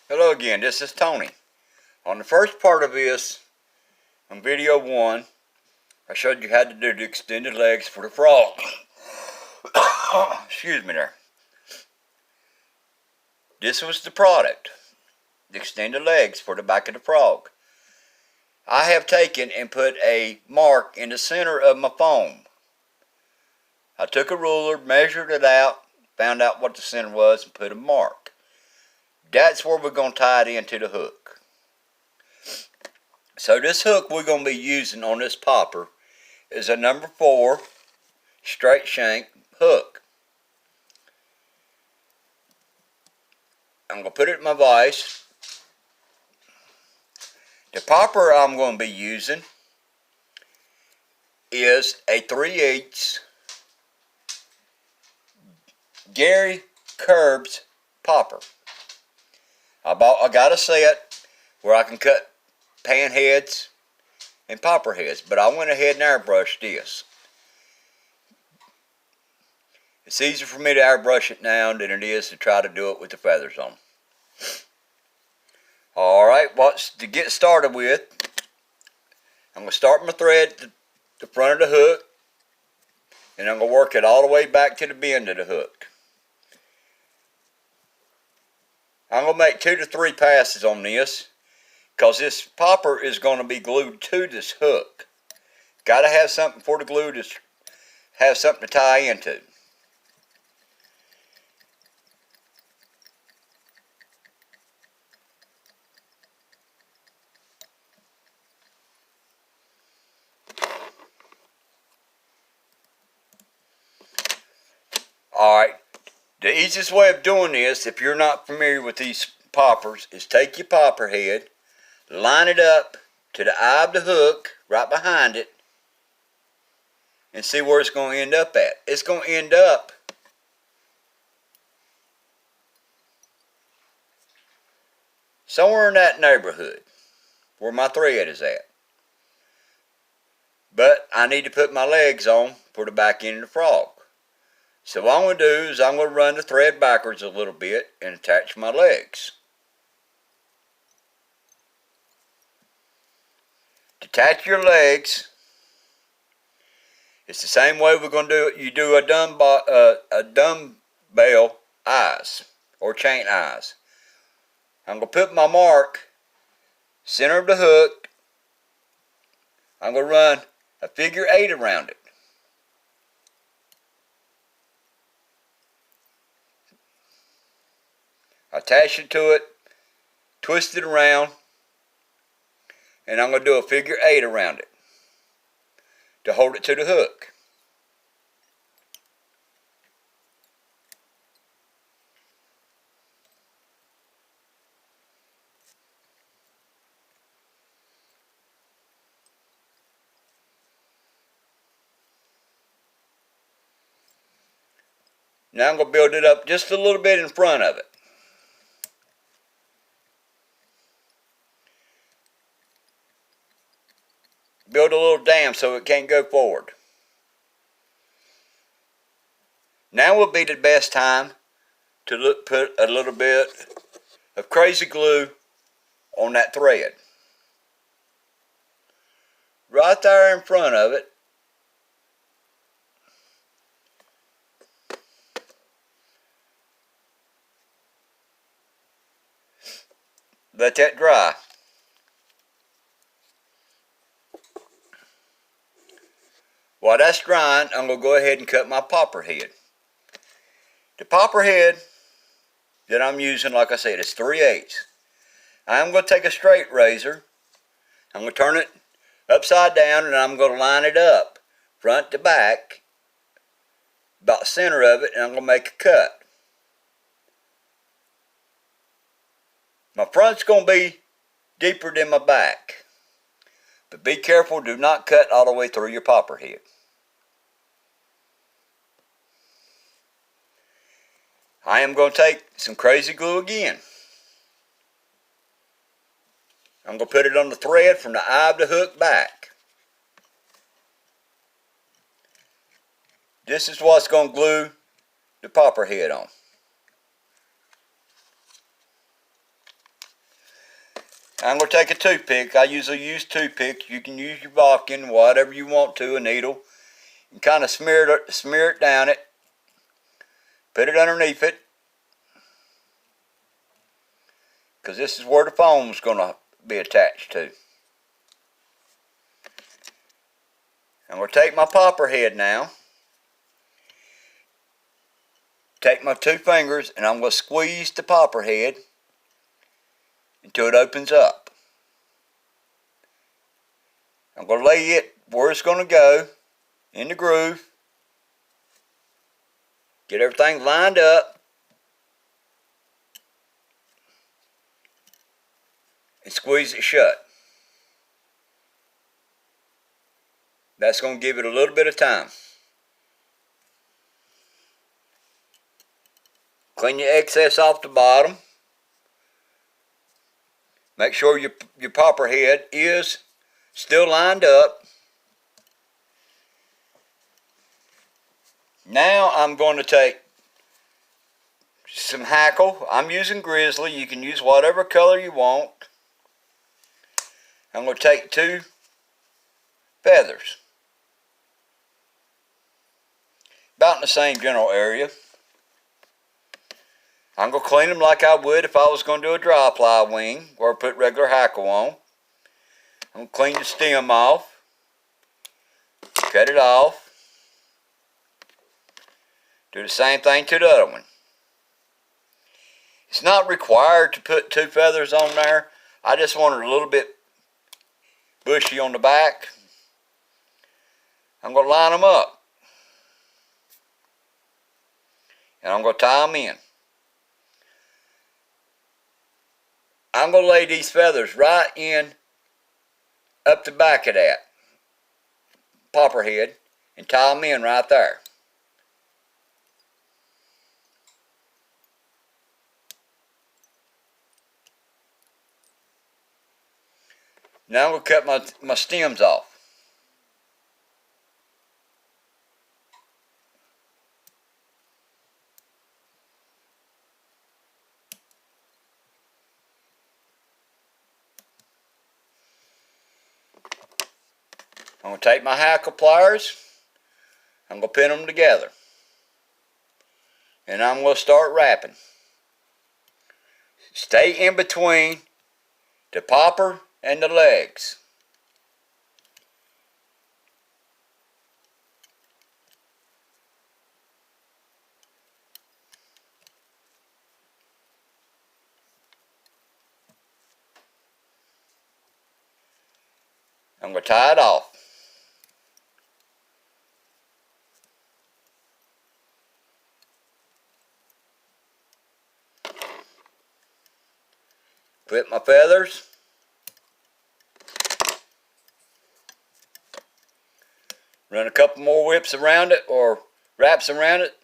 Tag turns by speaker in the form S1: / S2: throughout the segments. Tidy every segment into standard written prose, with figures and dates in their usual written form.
S1: Hello again, this is Tony. On the first part of this, on video 1, I showed you how to do the extended legs for the frog. Excuse me there. This was the product, the extended legs for the back of the frog. I have taken and put a mark in the center of my foam. I took a ruler, measured it out, found out what the center was, and put a mark. That's where we're going to tie it into the hook. So this hook we're going to be using on this popper is a number 4 straight shank hook. I'm going to put it in my vise. The popper I'm going to be using is a 3/8 Gary Curbs popper. I got a set where I can cut pan heads and popper heads, but I went ahead and airbrushed this. It's easier for me to airbrush it now than it is to try to do it with the feathers on. Alright, to get started with, I'm going to start my thread at the front of the hook, and I'm going to work it all the way back to the bend of the hook. I'm going to make 2 to 3 passes on this, because this popper is going to be glued to this hook. Got to have something for the glue to have something to tie into. Alright, the easiest way of doing this, if you're not familiar with these poppers, is take your popper head, line it up to the eye of the hook, right behind it, and see where it's going to end up at. It's going to end up somewhere in that neighborhood where my thread is at. But I need to put my legs on for the back end of the frog. So what I'm going to do is I'm going to run the thread backwards a little bit and attach my legs. To attach your legs, it's the same way we're going to do it. You do a dumbbell eyes or chain eyes. I'm going to put my mark center of the hook. I'm going to run a figure 8 around it. Attach it to it, twist it around, and I'm going to do a figure 8 around it to hold it to the hook. Now I'm going to build it up just a little bit in front of it. Build a little dam so it can't go forward. Now would be the best time to put a little bit of crazy glue on that thread. Right there in front of it. Let that dry. While that's drying, I'm going to go ahead and cut my popper head. The popper head that I'm using, like I said, is 3/8. I'm going to take a straight razor. I'm going to turn it upside down and I'm going to line it up front to back, about the center of it, and I'm going to make a cut. My front's going to be deeper than my back. But be careful, do not cut all the way through your popper head. I am going to take some crazy glue again. I'm going to put it on the thread from the eye of the hook back. This is what's going to glue the popper head on. I'm going to take a toothpick. I usually use toothpicks. You can use your Vulcan, whatever you want to, a needle. And kind of smear it down it. Put it underneath it. Because this is where the foam's going to be attached to. I'm going to take my popper head now. Take my 2 fingers and I'm going to squeeze the popper head until it opens up. I'm going to lay it where it's going to go, in the groove. Get everything lined up. And squeeze it shut. That's going to give it a little bit of time. Clean your excess off the bottom. Make sure your popper head is still lined up. Now I'm going to take some hackle. I'm using grizzly. You can use whatever color you want. I'm going to take 2 feathers. About in the same general area. I'm going to clean them like I would if I was going to do a dry ply wing or put regular hackle on. I'm going to clean the stem off. Cut it off. Do the same thing to the other one. It's not required to put 2 feathers on there. I just want it a little bit bushy on the back. I'm going to line them up. And I'm going to tie them in. I'm going to lay these feathers right in up the back of that popper head and tie them in right there. Now I'm going to cut my stems off. I'm going to take my hackle pliers, I'm going to pin them together, and I'm going to start wrapping. Stay in between the popper and the legs. I'm going to tie it off. Clip my feathers. Run a couple more whips around it or wraps around it.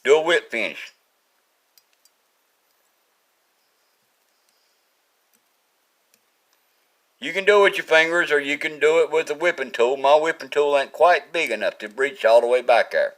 S1: Do a whip finish. You can do it with your fingers or you can do it with a whipping tool. My whipping tool ain't quite big enough to reach all the way back there.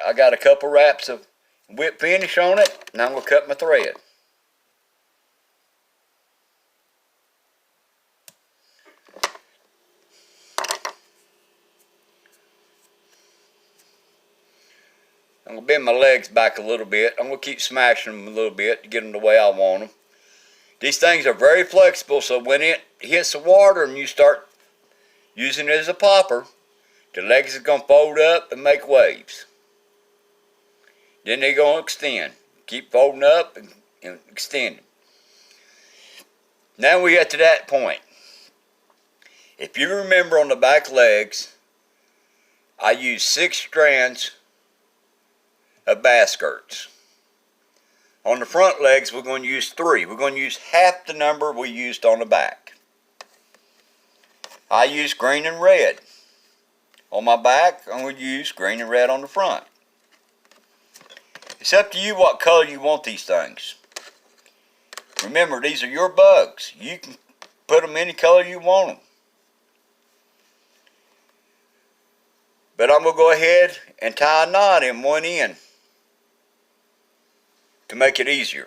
S1: I got a couple wraps of whip finish on it, and I'm going to cut my thread. I'm going to bend my legs back a little bit. I'm going to keep smashing them a little bit to get them the way I want them. These things are very flexible, so when it hits the water and you start using it as a popper, the legs are going to fold up and make waves. Then they're going to extend. Keep folding up and extending. Now we get to that point. If you remember on the back legs, I used 6 strands of bass skirts. On the front legs, we're going to use 3. We're going to use half the number we used on the back. I use green and red. On my back, I'm going to use green and red on the front. It's up to you what color you want these things. Remember, these are your bugs. You can put them any color you want them. But I'm going to go ahead and tie a knot in one end to make it easier.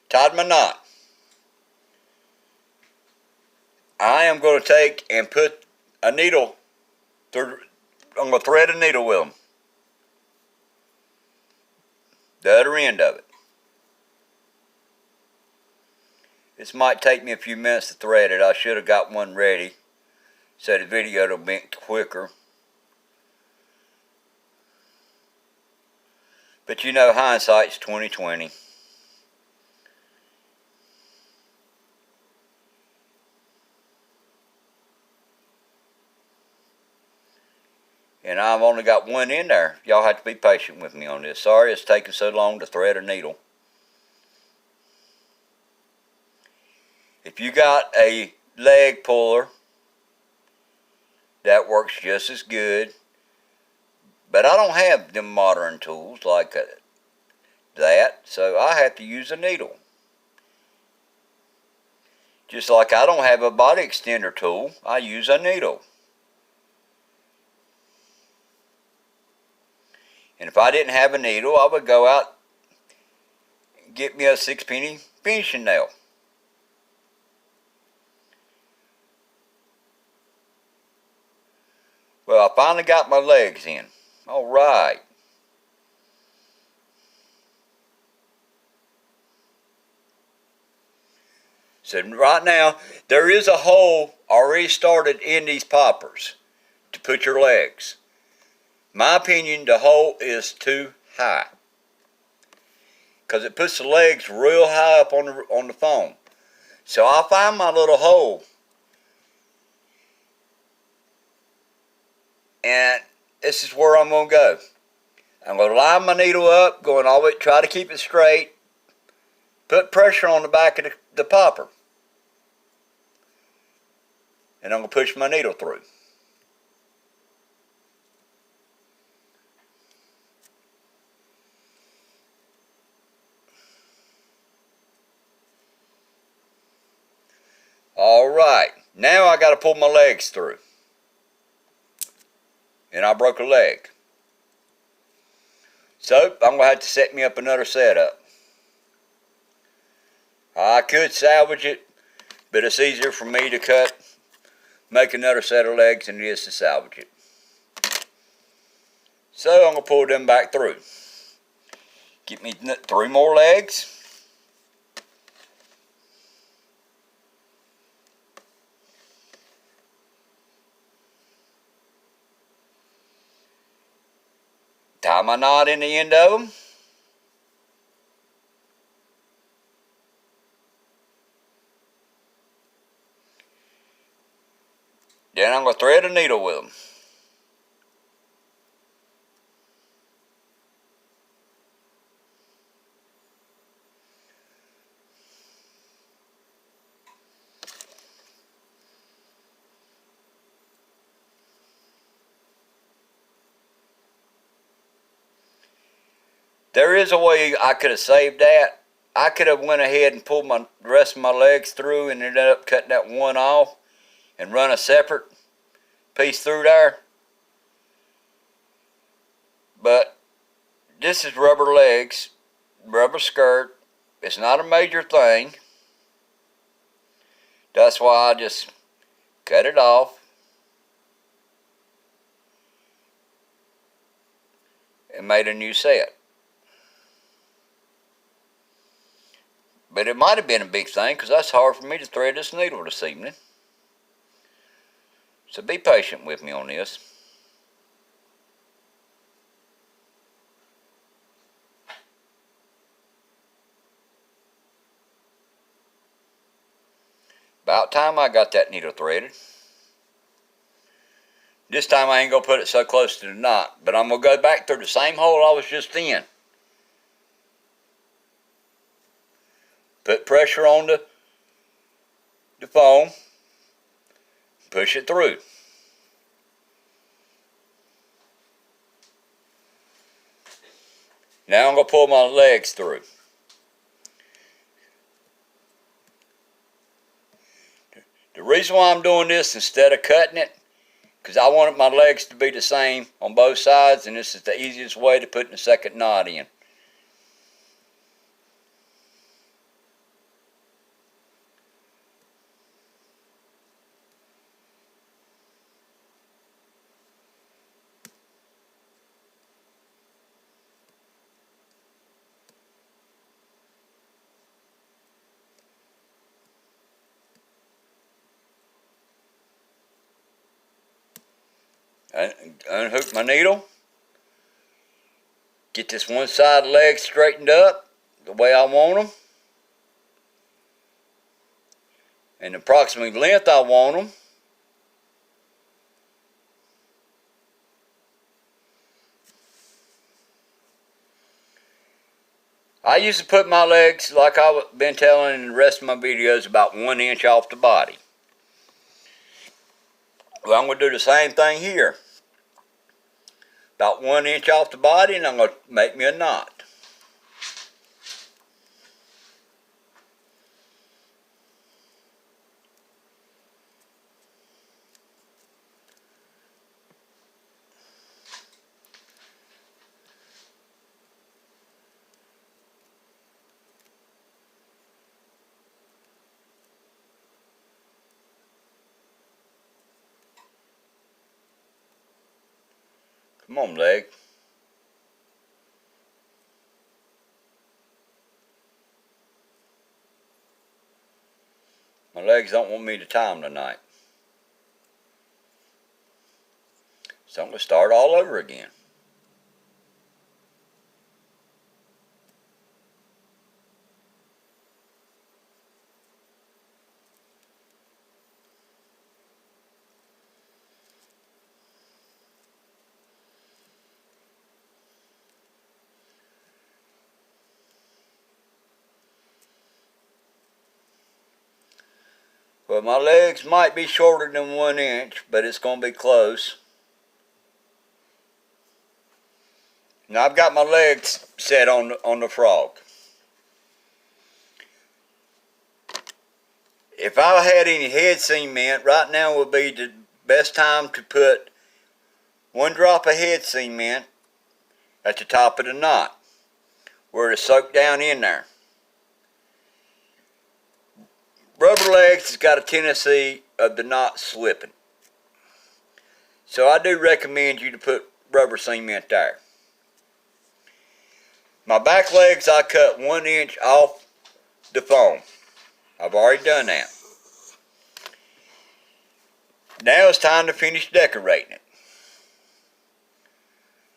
S1: Tied my knot. I am going to take and put a needle through. I'm going to thread a needle with them. The other end of it. This might take me a few minutes to thread it. I should have got one ready so the video will be quicker. But you know, hindsight's 20/20. And I've only got one in there. Y'all have to be patient with me on this. Sorry it's taking so long to thread a needle. If you got a leg puller, that works just as good. But I don't have them modern tools like that, so I have to use a needle. Just like I don't have a body extender tool, I use a needle. And if I didn't have a needle, I would go out and get me a 6-penny finishing nail. Well, I finally got my legs in. All right. So right now, there is a hole already started in these poppers to put your legs. My opinion, the hole is too high, because it puts the legs real high up on the foam. So I'll find my little hole, and this is where I'm going to go. I'm going to line my needle up, going all the way, try to keep it straight, put pressure on the back of the popper, and I'm going to push my needle through. Alright, now I got to pull my legs through. And I broke a leg. So, I'm going to have to set me up another setup. I could salvage it, but it's easier for me to make another set of legs than it is to salvage it. So, I'm going to pull them back through. Get me 3 more legs. Tie my knot in the end of them. Then I'm going to thread a needle with them. There is a way I could have saved that. I could have went ahead and pulled the rest of my legs through and ended up cutting that one off and run a separate piece through there. But this is rubber legs, rubber skirt. It's not a major thing. That's why I just cut it off and made a new set. But it might have been a big thing, because that's hard for me to thread this needle this evening. So be patient with me on this. About time I got that needle threaded. This time I ain't going to put it so close to the knot, but I'm going to go back through the same hole I was just in. Put pressure on the foam. Push it through. Now I'm going to pull my legs through. The reason why I'm doing this instead of cutting it, because I wanted my legs to be the same on both sides, and this is the easiest way to put the second knot in. Unhook my needle, get this one side leg straightened up the way I want them, and the approximate length I want them. I used to put my legs, like I've been telling in the rest of my videos, about 1 inch off the body. Well, I'm going to do the same thing here. About 1 inch off the body, and I'm going to make me a knot. Come on, leg. My legs don't want me to tie them tonight. So I'm going to start all over again. Well, my legs might be shorter than 1 inch, but it's going to be close. Now I've got my legs set on the frog. If I had any head cement, right now would be the best time to put 1 drop of head cement at the top of the knot, where it's soaked down in there. Rubber legs has got a tendency of the knot slipping. So I do recommend you to put rubber cement there. My back legs I cut 1 inch off the foam. I've already done that. Now it's time to finish decorating it.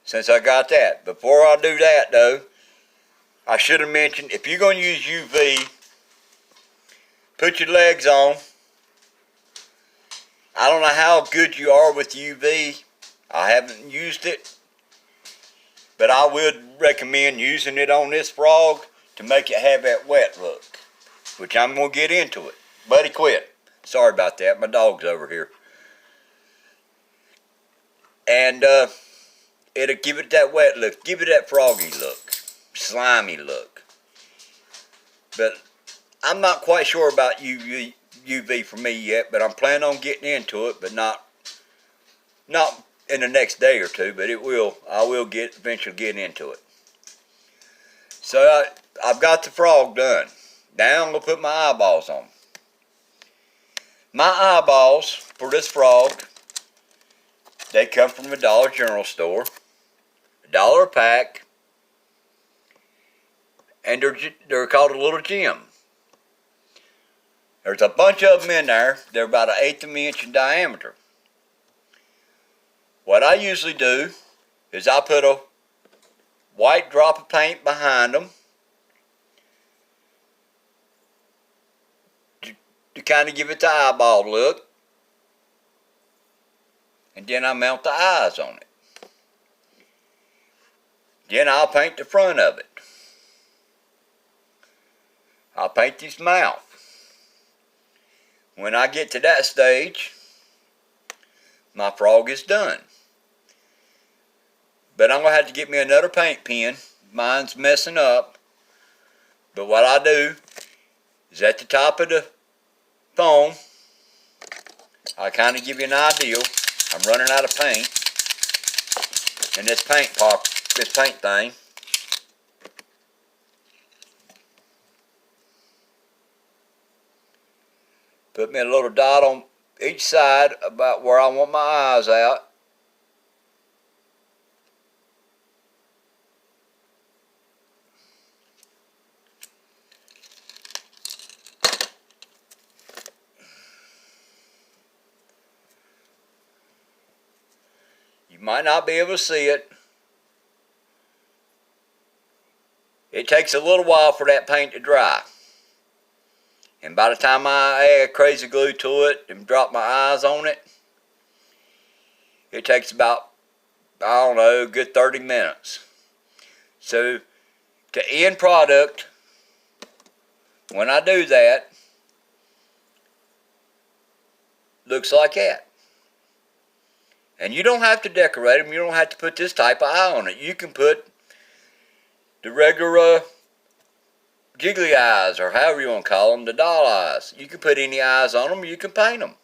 S1: Since I got that. Before I do that though, I should have mentioned, if you're going to use UV, put your legs on. I don't know how good you are with UV. I haven't used it. But I would recommend using it on this frog to make it have that wet look. Which I'm going to get into it. Buddy, quit. Sorry about that. My dog's over here. And it'll give it that wet look. Give it that froggy look. Slimy look. But I'm not quite sure about UV for me yet, but I'm planning on getting into it, but not in the next day or two, but I will eventually get into it. So I've got the frog done. Now I'm going to put my eyeballs on. My eyeballs for this frog, they come from a Dollar General store. $1 a pack. And they're called a little gem. There's a bunch of them in there. They're about 1/8 of an inch in diameter. What I usually do is I put a white drop of paint behind them to kind of give it the eyeball look. And then I mount the eyes on it. Then I'll paint the front of it. I'll paint his mouth. When I get to that stage, my frog is done. But I'm going to have to get me another paint pen. Mine's messing up. But what I do is at the top of the foam, I'll kind of give you an idea. I'm running out of paint. And this paint thing. Put me a little dot on each side about where I want my eyes out. You might not be able to see it. It takes a little while for that paint to dry. And by the time I add crazy glue to it and drop my eyes on it, it takes about, I don't know, a good 30 minutes. So, the end product, when I do that, looks like that. And you don't have to decorate them. You don't have to put this type of eye on it. You can put the regular jiggly eyes, or however you want to call them, the doll eyes. You can put any eyes on them. You can paint them.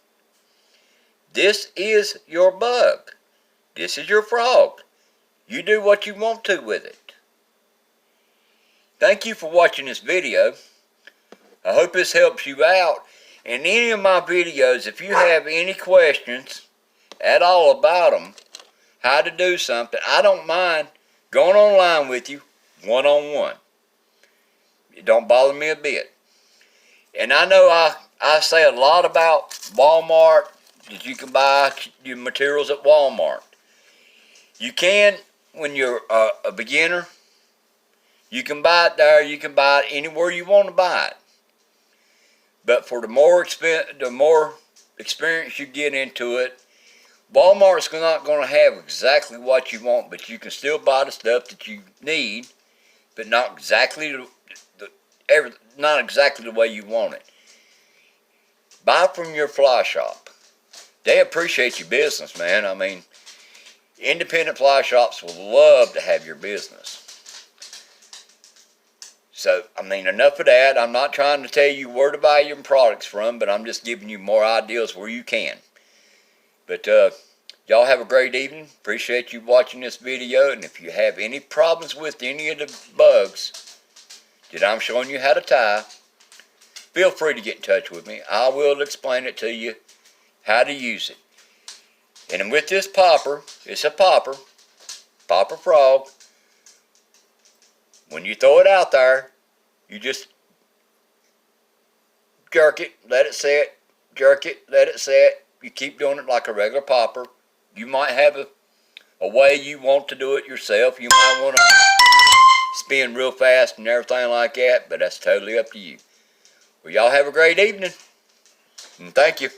S1: This is your bug. This is your frog. You do what you want to with it. Thank you for watching this video. I hope this helps you out. In any of my videos, if you have any questions at all about them, how to do something, I don't mind going online with you one-on-one. It don't bother me a bit. And I know I say a lot about Walmart, that you can buy your materials at Walmart. You can, when you're a beginner, you can buy it there, you can buy it anywhere you want to buy it. But for the more experience you get into it, Walmart's not going to have exactly what you want, but you can still buy the stuff that you need, but not exactly the way you want it. Buy from your fly shop. They appreciate your business, man. I mean, independent fly shops will love to have your business. So, I mean, enough of that. I'm not trying to tell you where to buy your products from, but I'm just giving you more ideas where you can. But, y'all have a great evening. Appreciate you watching this video. And if you have any problems with any of the bugs that I'm showing you how to tie, feel free to get in touch with me. I will explain it to you how to use it. And with this popper, it's a popper frog. When you throw it out there, you just jerk it, let it set, jerk it, let it set. You keep doing it like a regular popper. You might have a way you want to do it yourself. You might want to spin real fast and everything like that, but that's totally up to you. Well, y'all have a great evening, and thank you.